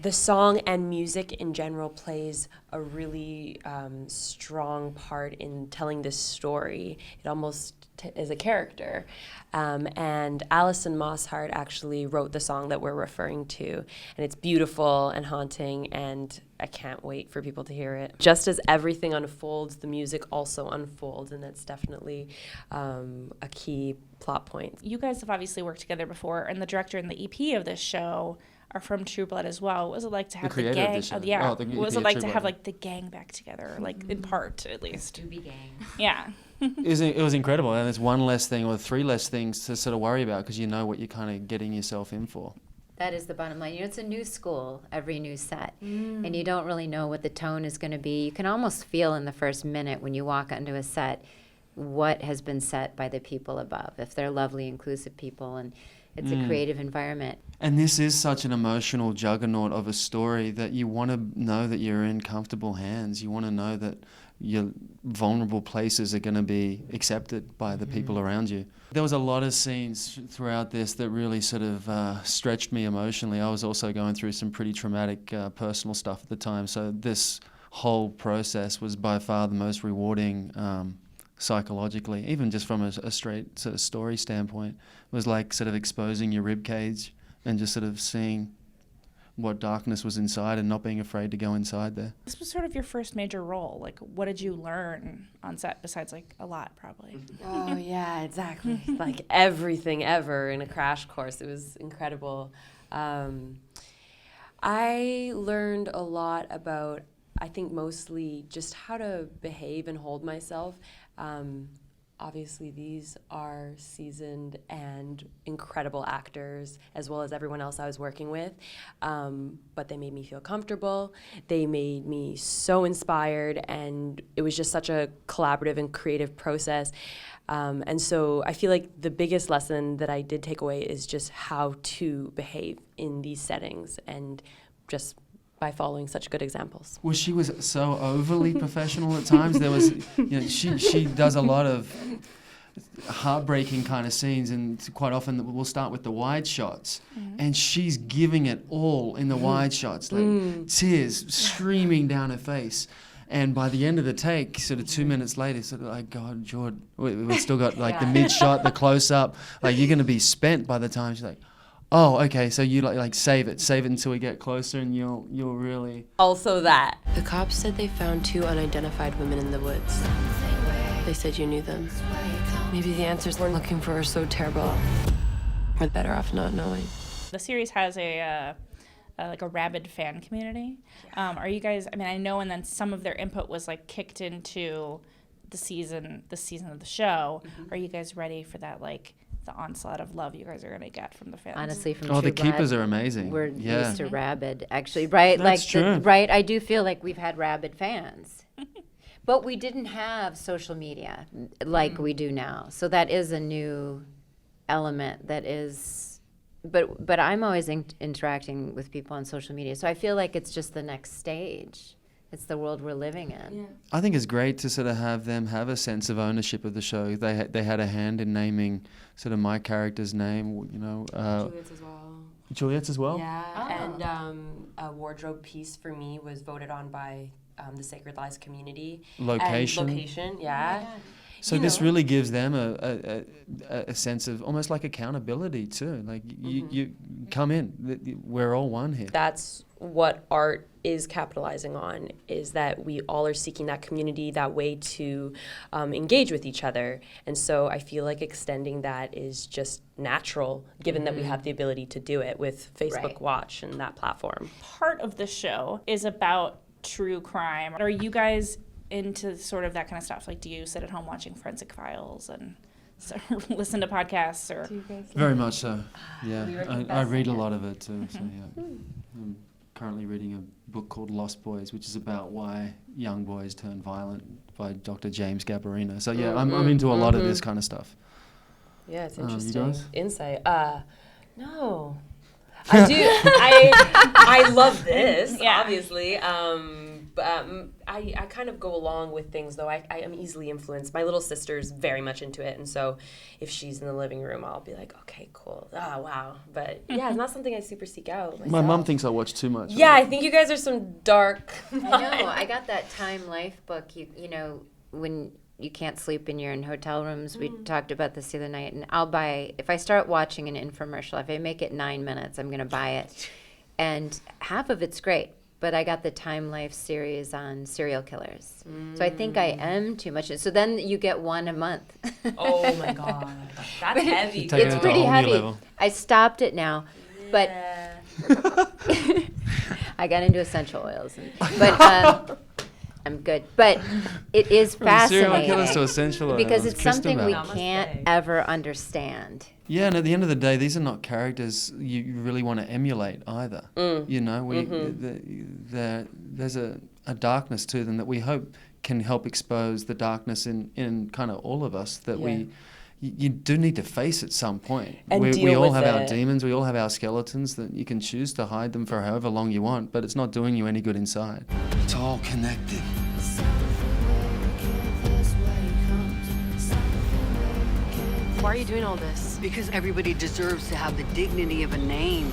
the song and music in general plays a really strong part in telling this story. It almost is a character. And Alison Mosshart actually wrote the song that we're referring to. And it's beautiful and haunting, and I can't wait for people to hear it. Just as everything unfolds, the music also unfolds, and that's definitely a key plot point. You guys have obviously worked together before, and the director and the EP of this show are from True Blood as well. What was it like to have the gang? What was it like to have like the gang back together, like in part at least? Doobie Gang. Yeah. It was incredible, and it's one less thing or three less things to sort of worry about because you know what you're kind of getting yourself in for. That is the bottom line. It's a new school, every new set, and you don't really know what the tone is going to be. You can almost feel in the first minute when you walk onto a set what has been set by the people above, if they're lovely, inclusive people, and it's a creative environment. And this is such an emotional juggernaut of a story that you want to know that you're in comfortable hands. You want to know that your vulnerable places are going to be accepted by the people around you. There was a lot of scenes throughout this that really sort of stretched me emotionally. I was also going through some pretty traumatic personal stuff at the time, so this whole process was by far the most rewarding psychologically, even just from a straight sort of story standpoint. It was like sort of exposing your rib cage and just sort of seeing what darkness was inside and not being afraid to go inside there. This was sort of your first major role. Like, what did you learn on set besides, like, a lot, probably? Oh, yeah, exactly. Like everything ever in a crash course. It was incredible. I learned a lot about, I think, mostly just how to behave and hold myself. Obviously, these are seasoned and incredible actors, as well as everyone else I was working with. But they made me feel comfortable. They made me so inspired, and it was just such a collaborative and creative process. And so I feel like the biggest lesson that I did take away is just how to behave in these settings, and just by following such good examples. Well, she was so overly professional at times. There was, she does a lot of heartbreaking kind of scenes, and quite often we'll start with the wide shots, and she's giving it all in the wide shots, like tears streaming down her face. And by the end of the take, sort of 2 minutes later, sort of like, God, Jordan, we've still got like the mid shot, the close up, like you're going to be spent by the time. She's like, oh, okay, so you like save it until we get closer, and you'll really. Also that. The cops said they found 2 unidentified women in the woods. They said you knew them. Maybe the answers we're looking for are so terrible. We're better off not knowing. The series has a rabid fan community. Are you guys, I mean, I know, and then some of their input was like kicked into the season of the show. Are you guys ready for that, like, the onslaught of love you guys are going to get from the fans? Honestly, from the True keepers Blood, are amazing. We're Yeah. used to rabid, actually, right? That's true. Right, I do feel like we've had rabid fans. But we didn't have social media like we do now. So that is a new element that is, but I'm always interacting with people on social media. So I feel like it's just the next stage. It's the world we're living in. Yeah. I think it's great to sort of have them have a sense of ownership of the show. They had a hand in naming sort of my character's name, Juliet's as well. Juliet's as well? Yeah, Oh. and a wardrobe piece for me was voted on by the Sacred Lies community. Location. And location, yeah. So this really gives them a sense of almost like accountability too. Like you come in, we're all one here. That's what art is capitalizing on, is that we all are seeking that community, that way to engage with each other. And so I feel like extending that is just natural, given that we have the ability to do it with Facebook Right. Watch and that platform. Part of the show is about true crime. Are you guys into sort of that kind of stuff? Like, do you sit at home watching Forensic Files and listen to podcasts? Or Very much so. Yeah, We were I confessing read a it. lot of it too. So yeah, I'm currently reading a book called Lost Boys, which is about why young boys turn violent, by Dr. James Gabarino. So yeah, I'm into a lot of this kind of stuff. Yeah, it's you interesting. guys? Insight. No. I do. I love this, Yeah. obviously. I kind of go along with things, though. I am easily influenced. My little sister's very much into it, and so if she's in the living room, I'll be like, okay, cool. Oh, wow. But yeah, it's not something I super seek out myself. My mum thinks I watch too much. Yeah, I think you guys are some dark. I know. I got that Time Life book. You know, when you can't sleep and you're in hotel rooms. We talked about this the other night, and I'll buy, if I start watching an infomercial, if I make it 9 minutes, I'm going to buy it. And half of it's great, but I got the Time Life series on serial killers. So I think I am too much. So then you get one a month. Oh my God. That's heavy. Take it It's to a pretty whole new heavy. level. I stopped it now, but I got into essential oils. But I'm good. But it is From serial fascinating killers to essential because oils. it's Kristen something we Bauer. can't ever understand. Yeah, and at the end of the day, these are not characters you really want to emulate either. You know, there's a darkness to them that we hope can help expose the darkness in kind of all of us that you do need to face at some point. And we deal all with have our it. demons, we all have our skeletons that you can choose to hide them for however long you want, but it's not doing you any good inside. It's all connected. Why are you doing all this? Because everybody deserves to have the dignity of a name.